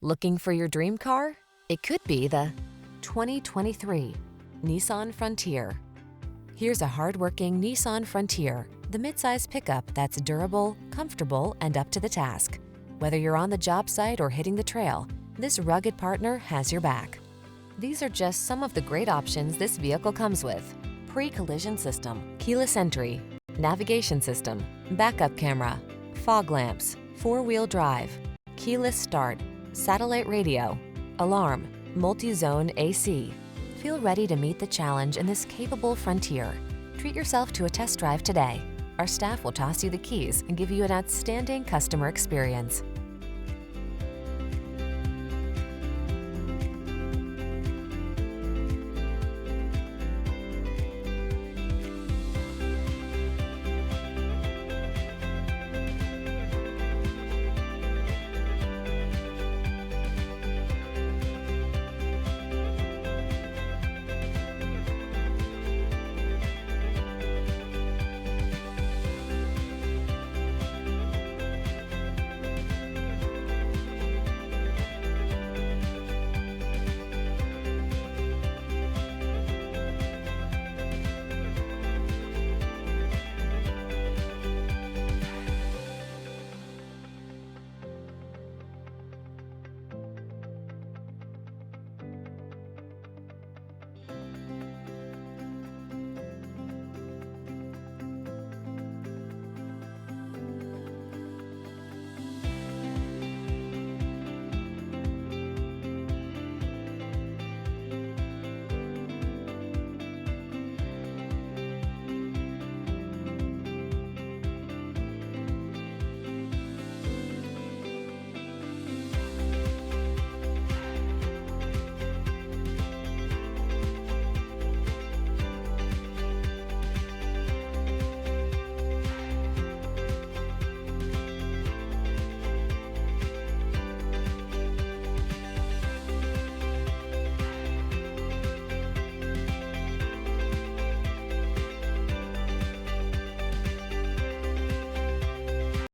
Looking for your dream car? It could be the 2023 Nissan Frontier. Here's a hard-working Nissan Frontier, the midsize pickup that's durable, comfortable, and up to the task. Whether you're on the job site or hitting the trail, this rugged partner has your back. These are just some of the great options this vehicle comes with: pre-collision system, keyless entry, navigation system, backup camera, fog lamps, four-wheel drive, keyless start, satellite radio, alarm, multi-zone AC. Feel ready to meet the challenge in this capable Frontier. Treat yourself to a test drive today. Our staff will toss you the keys and give you an outstanding customer experience.